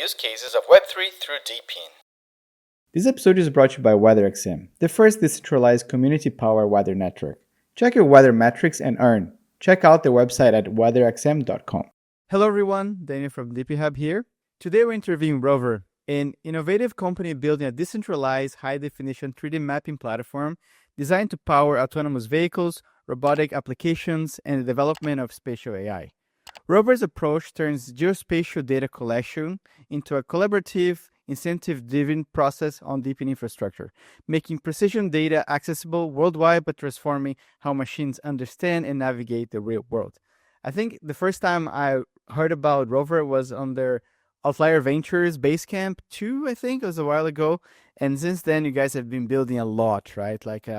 use cases of Web3 through DePIN. This episode is brought to you by WeatherXM, the first decentralized community-powered weather network. Check your weather metrics and earn. Check out their website at weatherxm.com. Hello everyone, Daniel from DP Hub here. Today we're interviewing ROVR, an innovative company building a decentralized high-definition 3D mapping platform designed to power autonomous vehicles, robotic applications, and the development of spatial AI. ROVR's approach turns geospatial data collection into a collaborative, incentive-driven process on DePIN infrastructure, making precision data accessible worldwide but transforming how machines understand and navigate the real world. I think the first time I heard about ROVR was on their Outlier Ventures Basecamp 2, I think, it was a while ago. And since then, you guys have been building a lot, right? Like,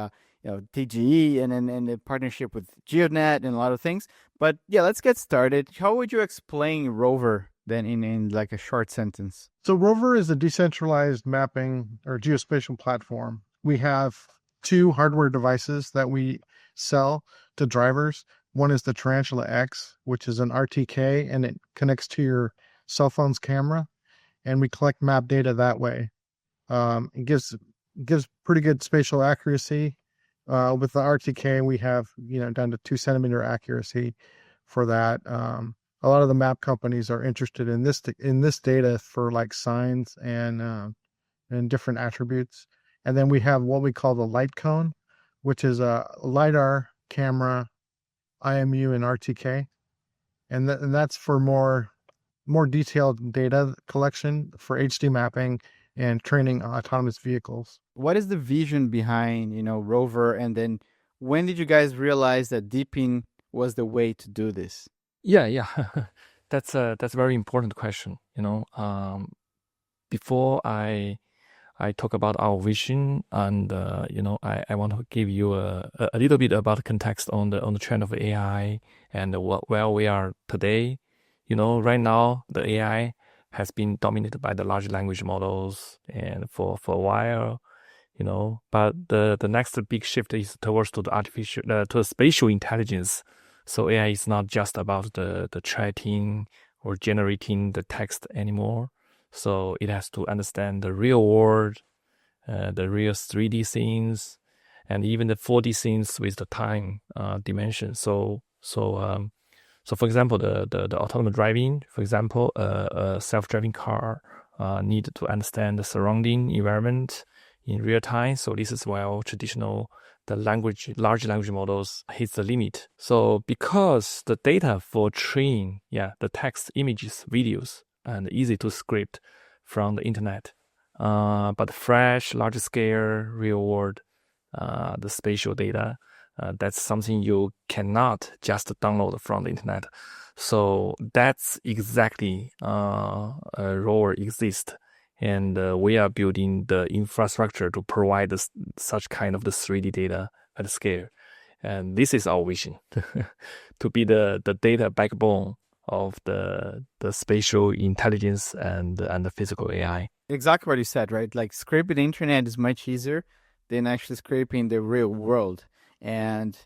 TGE and the partnership with GeoNet and a lot of things. But yeah, let's get started. How would you explain ROVR then in like a short sentence? So ROVR is a decentralized mapping or geospatial platform. We have two hardware devices that we sell to drivers. One is the Tarantula X, which is an RTK, and it connects to your cell phone's camera, and we collect map data that way. It gives pretty good spatial accuracy. With the RTK, we have down to 2 centimeter accuracy for that. A lot of the map companies are interested in this data for like signs and different attributes. And then we have what we call the light cone, which is a LiDAR camera, IMU, and RTK, and that's for more detailed data collection for HD mapping and training autonomous vehicles. What is the vision behind ROVR, and then when did you guys realize that DePIN was the way to do this? Yeah. That's a very important question. Before I talk about our vision, and I want to give you a little bit about context on the trend of AI and where we are today. Right now the AI has been dominated by the large language models, and for a while, but the next big shift is towards to the spatial intelligence. So AI is not just about the tracking or generating the text anymore. So it has to understand the real world, the real 3D scenes, and even the 4D scenes with the time dimension. So for example, the autonomous driving, for example, a self-driving car need to understand the surrounding environment in real time. So this is where the large language models hits the limit. So because the data for training, the text, images, videos, and easy to script from the internet, but fresh, large scale, real world, the spatial data, that's something you cannot just download from the internet. So that's exactly ROVR exists. And we are building the infrastructure to provide such kind of the 3D data at scale. And this is our vision, to be the data backbone of the spatial intelligence and the physical AI. Exactly what you said, right? Like scraping the internet is much easier than actually scraping the real world. And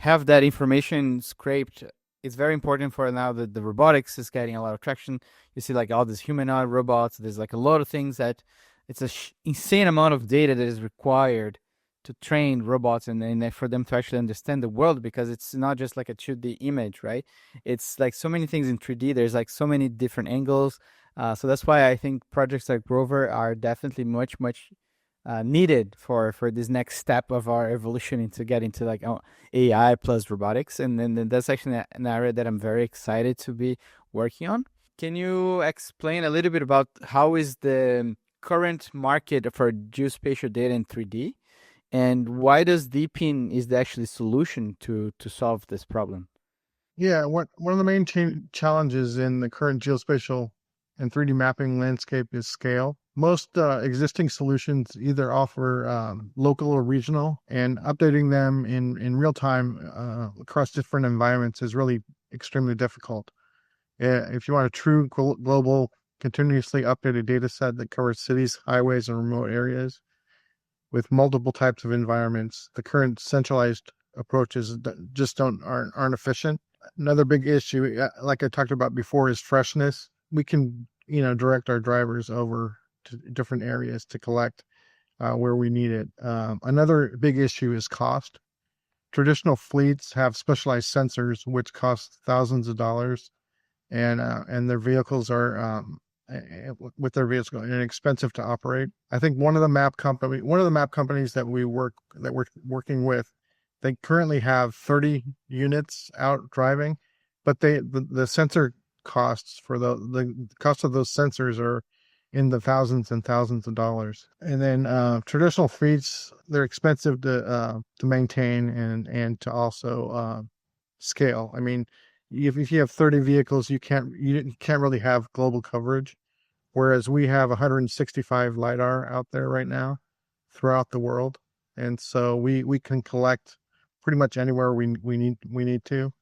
have that information scraped is very important for now that the robotics is getting a lot of traction. You see like all these humanoid robots. There's like a lot of things that it's an insane amount of data that is required to train robots and for them to actually understand the world, because it's not just like a 2D image, right? It's like so many things in 3D. There's like so many different angles. So that's why I think projects like ROVR are definitely much needed for this next step of our evolution into getting to like AI plus robotics. And then that's actually an area that I'm very excited to be working on. Can you explain a little bit about how is the current market for geospatial data in 3D, and why does DePIN is the actually solution to solve this problem? Yeah, one of the main challenges in the current geospatial and 3D mapping landscape is scale. Most existing solutions either offer local or regional, and updating them in real time across different environments is really extremely difficult. If you want a true global, continuously updated data set that covers cities, highways, and remote areas with multiple types of environments, the current centralized approaches just aren't efficient. Another big issue, like I talked about before, is freshness. We can direct our drivers over to different areas to collect where we need it. Another big issue is cost. Traditional fleets have specialized sensors which cost thousands of dollars, and their vehicles are with their vehicles inexpensive to operate. I think one of the map companies that we're working with, they currently have 30 units out driving, but the sensor costs for the cost of those sensors are in the thousands and thousands of dollars. And then traditional fleets, they're expensive to maintain and to also scale. I mean, if you have 30 vehicles, you can't really have global coverage. Whereas we have 165 LiDAR out there right now throughout the world. And so we can collect pretty much anywhere we need to.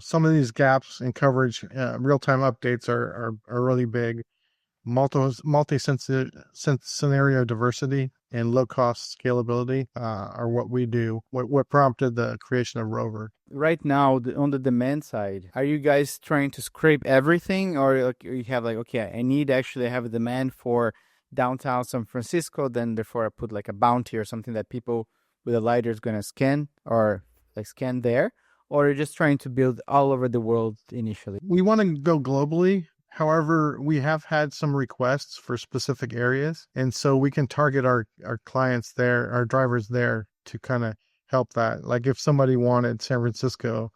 Some of these gaps in coverage, real-time updates are really big. Multi-scenario diversity and low-cost scalability are what we do, what prompted the creation of ROVR. Right now, on the demand side, are you guys trying to scrape everything, or you have okay, I need actually have a demand for downtown San Francisco, then therefore I put a bounty or something that people with a LiDAR is going to scan or scan there, or you're just trying to build all over the world initially? We want to go globally. However, we have had some requests for specific areas, and so we can target our clients there, our drivers there, to kind of help that. Like if somebody wanted San Francisco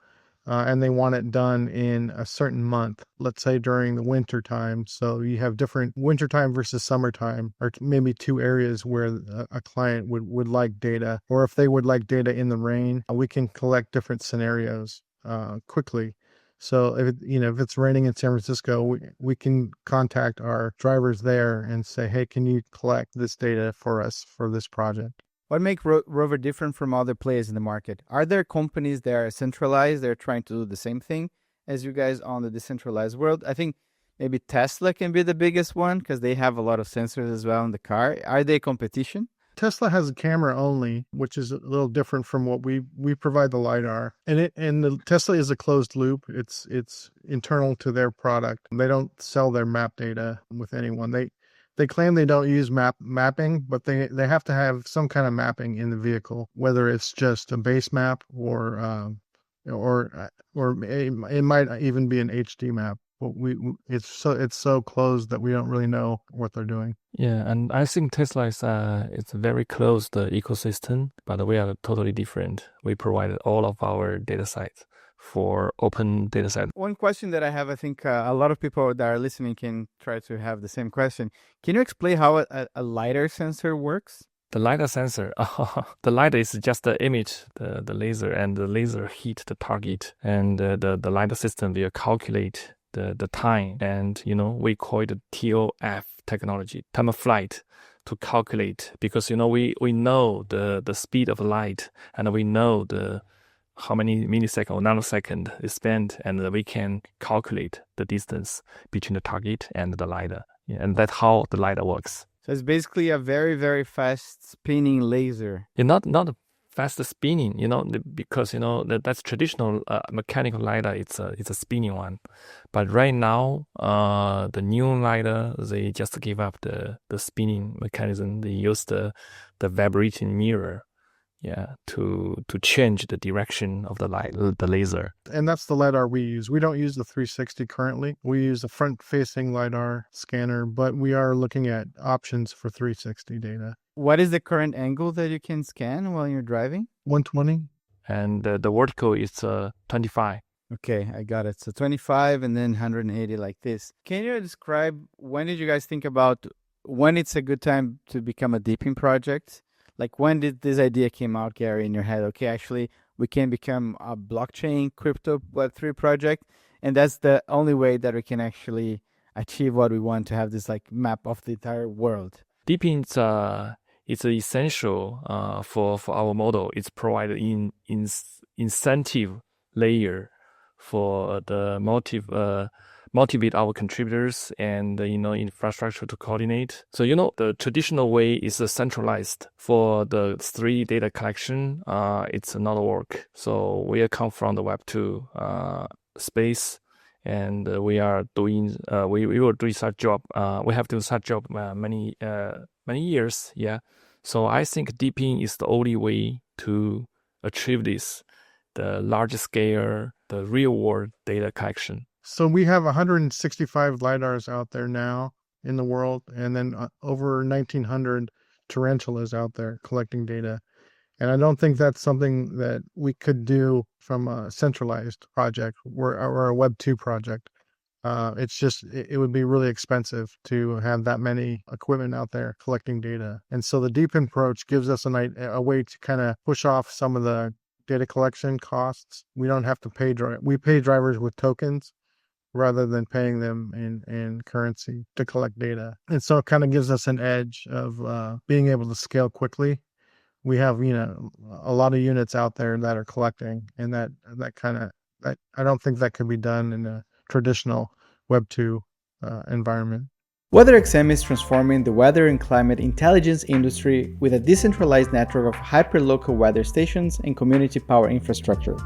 and they want it done in a certain month, let's say during the winter time. So you have different wintertime versus summertime, or maybe two areas where a client would like data, or if they would like data in the rain, we can collect different scenarios quickly. So if it's raining in San Francisco, we can contact our drivers there and say, hey, can you collect this data for us for this project? What makes ROVR different from other players in the market? Are there companies that are centralized, they're trying to do the same thing as you guys on the decentralized world? I think maybe Tesla can be the biggest one because they have a lot of sensors as well in the car. Are they competition? Tesla has a camera only, which is a little different from what we provide the LiDAR. And the Tesla is a closed loop. It's internal to their product. They don't sell their map data with anyone. They claim they don't use mapping, but they have to have some kind of mapping in the vehicle, whether it's just a base map or it might even be an HD map. But it's so closed that we don't really know what they're doing. Yeah, and I think Tesla is it's a very closed ecosystem, but we are totally different. We provide all of our data sets for open data set. One question that I have, I think a lot of people that are listening can try to have the same question. Can you explain how a LiDAR sensor works? The LiDAR sensor, the LiDAR is just the image, the laser, and the laser hit the target, and the LiDAR system will calculate the time, and we call it the TOF technology, time of flight, to calculate, because we know the speed of light, and we know how many millisecond or nanosecond is spent, and we can calculate the distance between the target and the LiDAR. Yeah, and that's how the LiDAR works. So it's basically a very, very fast spinning laser. Yeah, not fast spinning, because that's traditional mechanical LiDAR. It's a spinning one, but right now the new LiDAR, they just give up the spinning mechanism. They use the vibrating mirror, to change the direction of the laser. And that's the LiDAR we use. We don't use the 360 currently. We use a front-facing LiDAR scanner, but we are looking at options for 360 data. What is the current angle that you can scan while you're driving? 120. And the vertical is 25. Okay, I got it. So 25 and then 180 like this. Can you describe, when did you guys think about when it's a good time to become a DePIN project? Like, when did this idea came out, Gary, in your head? Okay, actually, we can become a blockchain, crypto, Web3 project, and that's the only way that we can actually achieve what we want, to have this map of the entire world. DePIN it's essential for our model. It's provided in incentive layer for the motivate our contributors and infrastructure to coordinate. So the traditional way is centralized. For the 3D data collection, it's not work. So we come from the Web2 space, and we are doing we will do such job. We have done such job many years. Yeah, so I think DePIN is the only way to achieve this, the large scale, the real world data collection. So we have 165 LiDARs out there now in the world, and then over 1,900 tarantulas out there collecting data. And I don't think that's something that we could do from a centralized project or a Web 2 project. It's just, it would be really expensive to have that many equipment out there collecting data. And so the DePIN approach gives us a way to kind of push off some of the data collection costs. We don't have to we pay drivers with tokens rather than paying them in currency to collect data. And so it kind of gives us an edge of being able to scale quickly. We have, a lot of units out there that are collecting, and that I don't think that could be done in a traditional Web 2 environment. WeatherXM is transforming the weather and climate intelligence industry with a decentralized network of hyperlocal weather stations and community power infrastructure.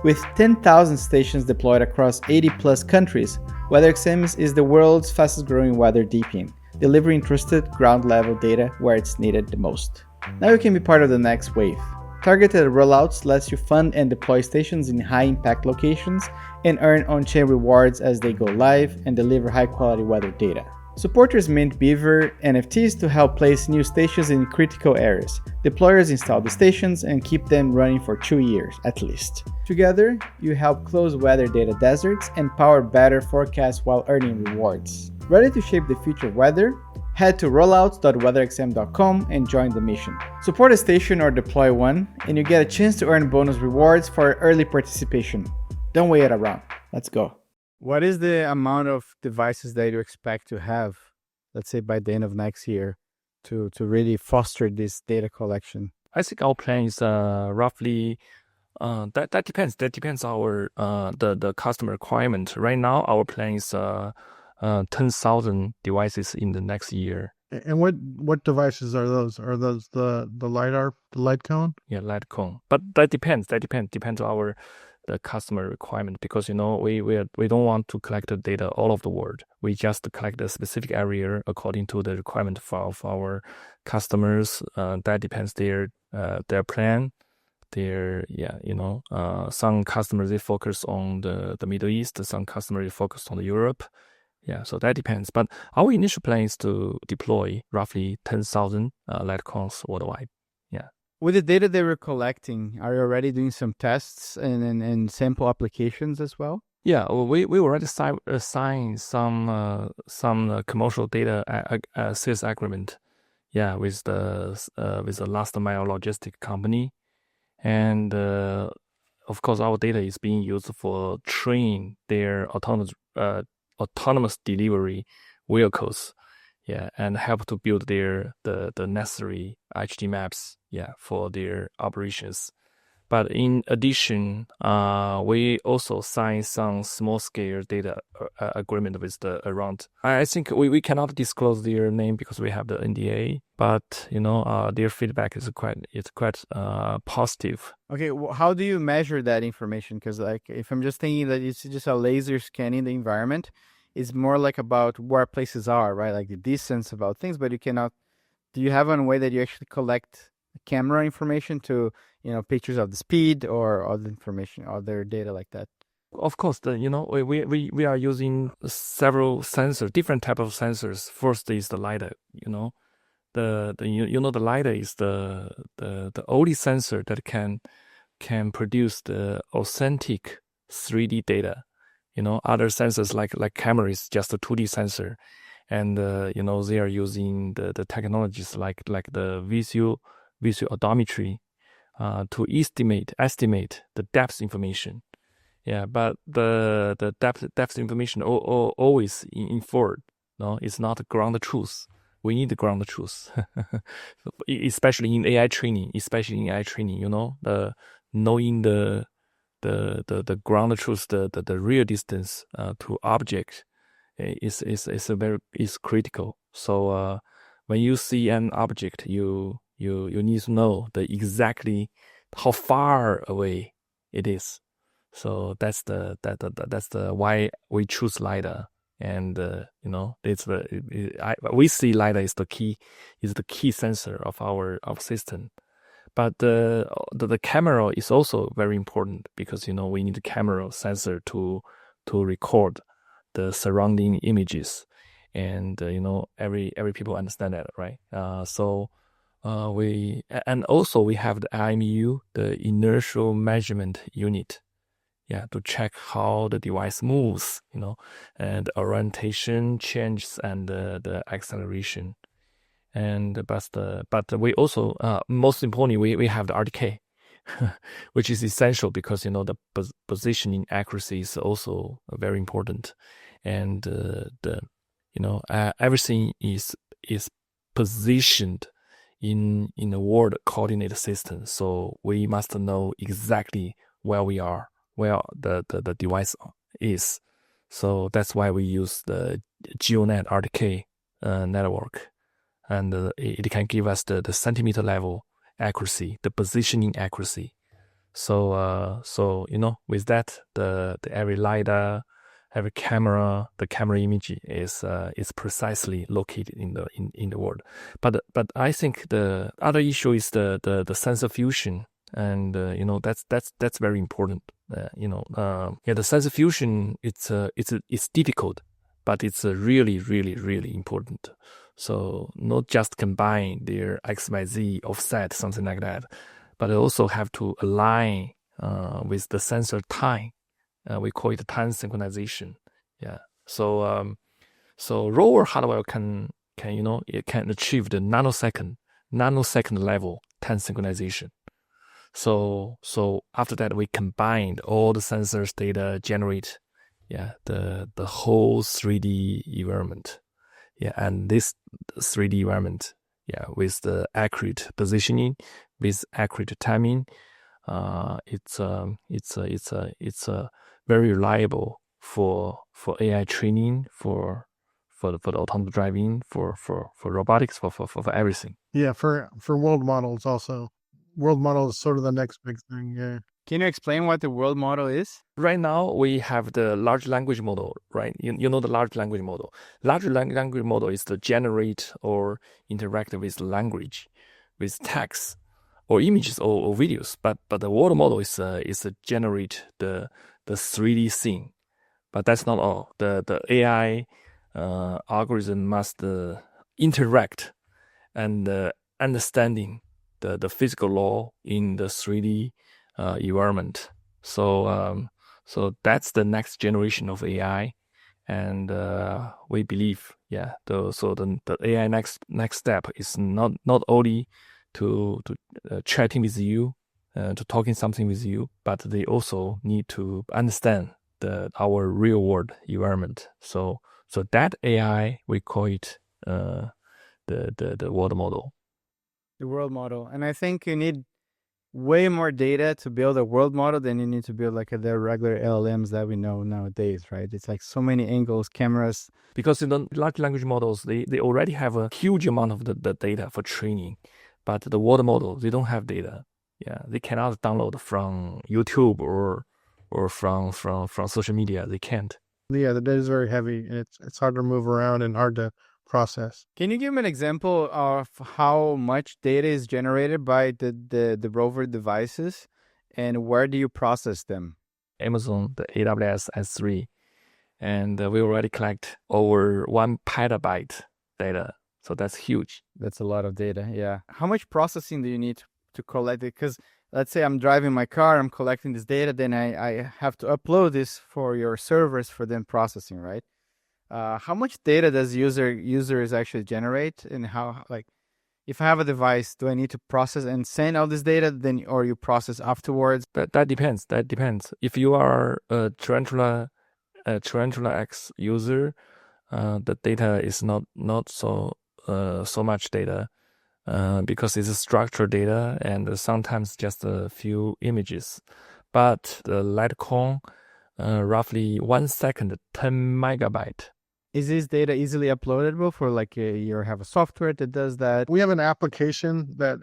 With 10,000 stations deployed across 80+ countries, WeatherXM is the world's fastest growing weather DePIN, delivering trusted ground-level data where it's needed the most. Now you can be part of the next wave. Targeted rollouts lets you fund and deploy stations in high-impact locations and earn on-chain rewards as they go live and deliver high-quality weather data. Supporters mint Beaver NFTs to help place new stations in critical areas. Deployers install the stations and keep them running for 2 years at least. Together, you help close weather data deserts and power better forecasts while earning rewards. Ready to shape the future weather? Head to rollouts.weatherxm.com and join the mission. Support a station or deploy one, and you get a chance to earn bonus rewards for early participation. Don't wait around. Let's go. What is the amount of devices that you expect to have, let's say by the end of next year, to really foster this data collection? I think our plan is roughly that depends. That depends our the customer requirement. Right now, our plan is 10,000 devices in the next year. And what devices are those? Are those the LiDAR, the light cone? Yeah, light cone. But that depends. Depends on the customer requirement, because we don't want to collect the data all over the world. We just collect a specific area according to the requirement of our customers. That depends their plan. Some customers they focus on the Middle East. Some customers they focus on Europe. Yeah, so that depends. But our initial plan is to deploy roughly 10,000 light cones worldwide. Yeah. With the data they were collecting, are you already doing some tests and sample applications as well? Yeah, we already signed some commercial data sales agreement. Yeah, with the last mile logistic company, and of course our data is being used for train their autonomous delivery vehicles, and help to build the necessary HD maps, for their operations. But in addition, we also signed some small scale data agreement with around. I think we cannot disclose their name because we have the NDA. But their feedback is quite positive. Okay, how do you measure that information? Because if I'm just thinking that it's just a laser scanning the environment, it's more like about where places are, right? Like the distance about things, but you cannot. Do you have a way that you actually collect camera information to pictures of the speed or other information, other data like that? Of course, we are using several sensors, different type of sensors. First is the LiDAR. The LiDAR is the only sensor that can produce the authentic 3D data. Other sensors like camera is just a 2D sensor, and they are using the technologies like the visual odometry to estimate the depth information. Yeah, but the depth information always inferred. No, it's not ground truth. We need the ground truth, especially in AI training. The knowing the ground truth, the real distance to object is critical. So when you see an object, you need to know exactly how far away it is. So that's the why we choose LiDAR. And we see LiDAR is the key sensor of our system. But the camera is also very important because we need a camera sensor to record the surrounding images, and every people understand that, right? We have the IMU, the inertial measurement unit, to check how the device moves, and the orientation changes and the acceleration. But we also most importantly we have the RTK, which is essential because the positioning accuracy is also very important, and everything is positioned in a world coordinate system. So we must know exactly where we are, where the device is. So that's why we use the GeoNet RTK network. And it can give us the centimeter level accuracy, the positioning accuracy. So with that, the every LiDAR, every camera, the camera image is precisely located in the world. But I think the other issue is the sensor fusion, and that's very important. The sensor fusion it's difficult, but it's really really really important. So not just combine their XYZ offset, something like that, but also have to align with the sensor time. We call it time synchronization. Yeah. So ROVR hardware can achieve the nanosecond level time synchronization. So after that we combined all the sensors data, generate the whole 3D environment. And this 3D environment, with the accurate positioning, with accurate timing, it's very reliable for AI training, for the autonomous driving, for robotics, for everything. Yeah, for world models also. World model is sort of the next big thing. Yeah. Can you explain what the world model is? Right now, we have the large language model, right? You know the large language model. Large language model is to generate or interact with language, with text, or images or videos. But the world model is to generate the 3D scene. But that's not all. The AI algorithm must interact and understanding the physical law in the 3D environment. So that's the next generation of AI, and we believe, the AI next step is not only to chatting with you, to talking something with you, but they also need to understand our real world environment. So that AI, we call it the world model. The world model. And I think you need way more data to build a world model than you need to build like the regular LLMs that we know nowadays, right? It's like so many angles, cameras. Because in the large language models, they already have a huge amount of the data for training. But the world model, they don't have data. Yeah, they cannot download from YouTube or from social media. They can't. Yeah, the data is very heavy, and it's hard to move around and hard to process. Can you give me an example of how much data is generated by the ROVR devices, and where do you process them? Amazon, the AWS S3, and we already collect over 1 petabyte data. So that's huge. That's a lot of data, yeah. How much processing do you need to collect it? Because let's say I'm driving my car, I'm collecting this data, then I have to upload this for your servers for them processing, right? How much data does users actually generate, and how, like, if I have a device, do I need to process and send all this data, or you process afterwards? That depends. If you are a Tarantula X user, the data is not so much data, because it's a structured data and sometimes just a few images. But the Litecoin, roughly 1 second, 10 megabyte. Is this data easily uploadable for like you have a software that does that? We have an application that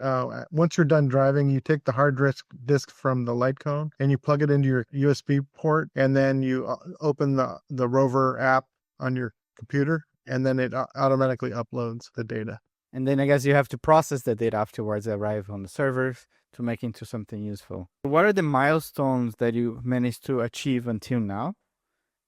once you're done driving, you take the hard disk from the light cone and you plug it into your USB port, and then you open the ROVR app on your computer, and then it automatically uploads the data. And then I guess you have to process the data afterwards, arrive on the servers to make into something useful. What are the milestones that you managed to achieve until now?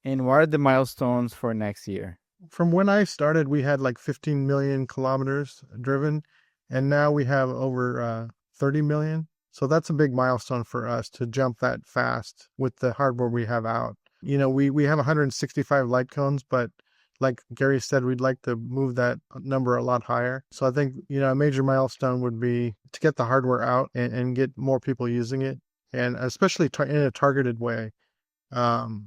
And what are the milestones for next year? From when I started, we had like 15 million kilometers driven, and now we have over 30 million. So that's a big milestone for us to jump that fast with the hardware we have out. You know, we have 165 light cones, but like Gary said, we'd like to move that number a lot higher. So I think, you know, a major milestone would be to get the hardware out and get more people using it, and especially in a targeted way.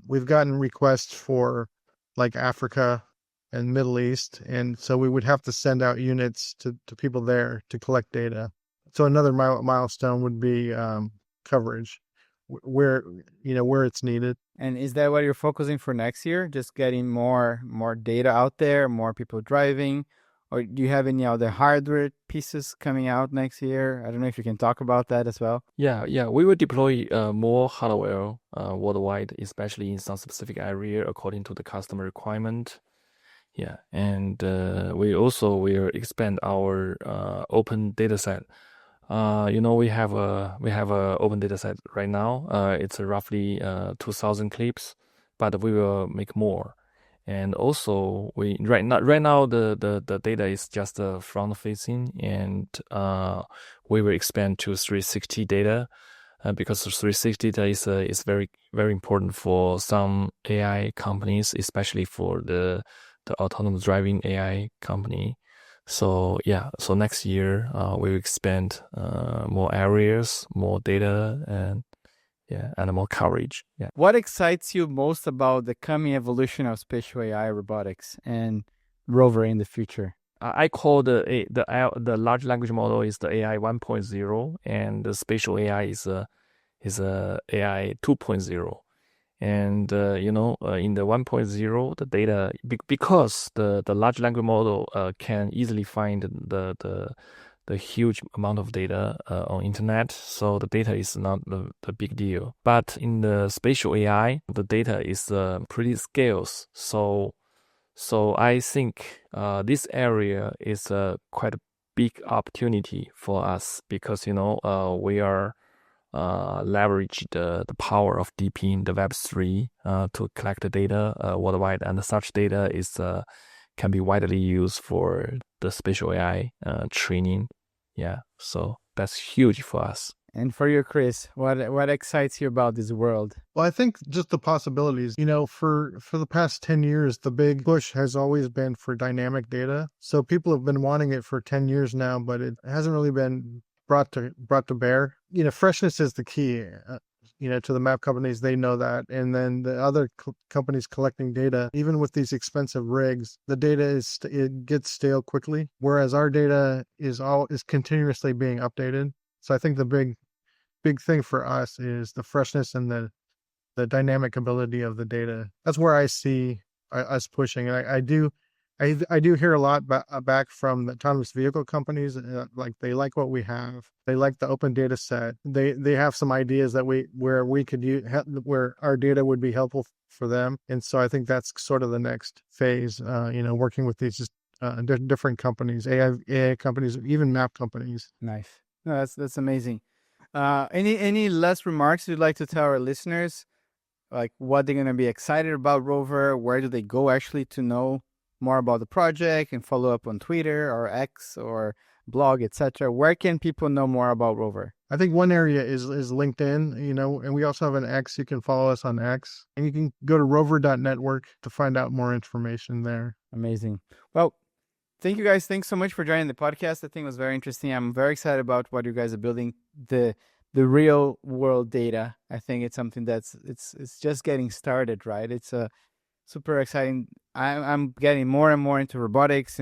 We've gotten requests for like Africa and Middle East, and so we would have to send out units to people there to collect data. So another milestone would be coverage, where it's needed. And is that what you're focusing for next year? Just getting more data out there, more people driving? Or do you have any other hardware pieces coming out next year? I don't know if you can talk about that as well. Yeah. We will deploy more hardware worldwide, especially in some specific area according to the customer requirement. Yeah, and we also will expand our open data set. We have a open data set right now. It's roughly 2,000 clips, but we will make more. And also, right now the data is just front facing, and we will expand to 360 data, because 360 data is very, very important for some AI companies, especially for the autonomous driving AI company. So next year we will expand more areas, more data, and more coverage. Yeah. What excites you most about the coming evolution of spatial AI robotics and rover in the future? I call the large language model is the AI 1.0, and the spatial AI is AI 2.0. And in the 1.0, the data, because the large language model can easily find the huge amount of data on internet, so the data is not the big deal. But in the spatial AI, the data is pretty scarce. So I think this area is quite a big opportunity for us, because we are leverage the power of DePIN, the Web3, to collect the data worldwide, and such data can be widely used for the spatial AI training. Yeah, so that's huge for us. And for you, Chris, what excites you about this world? Well, I think just the possibilities. For the past 10 years, the big push has always been for dynamic data. So people have been wanting it for 10 years now, but it hasn't really been brought to bear. Freshness is the key. To the map companies, they know that, and then the other companies collecting data, even with these expensive rigs, the data it gets stale quickly, whereas our data is continuously being updated. So I think the big thing for us is the freshness and the dynamic ability of the data. That's where I see us pushing. And I do hear a lot back from the autonomous vehicle companies. Like they like what we have. They like the open data set. They have some ideas that where we could use, where our data would be helpful for them. And so I think that's sort of the next phase. Working with these different companies, AI companies, even map companies. Nice. No, that's amazing. Any last remarks you'd like to tell our listeners? Like what they're going to be excited about ROVR? Where do they go actually to know more about the project and follow up on Twitter or X or blog, etc.? Where can people know more about ROVR? I think one area is LinkedIn, and we also have an X. You can follow us on X, and you can go to rover.network to find out more information there. Amazing. Well, thank you guys. Thanks so much for joining the podcast. I think it was very interesting. I'm very excited about what you guys are building, the real world data. I think it's something it's just getting started, right? It's super exciting. I'm getting more and more into robotics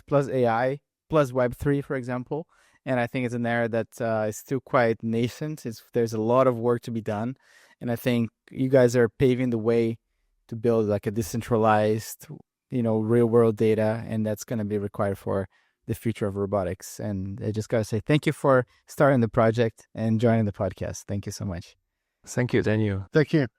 plus AI, plus Web3, for example. And I think it's an area that is still quite nascent. There's a lot of work to be done. And I think you guys are paving the way to build like a decentralized real world data, and that's going to be required for the future of robotics. And I just got to say thank you for starting the project and joining the podcast. Thank you so much. Thank you, Daniel. Thank you.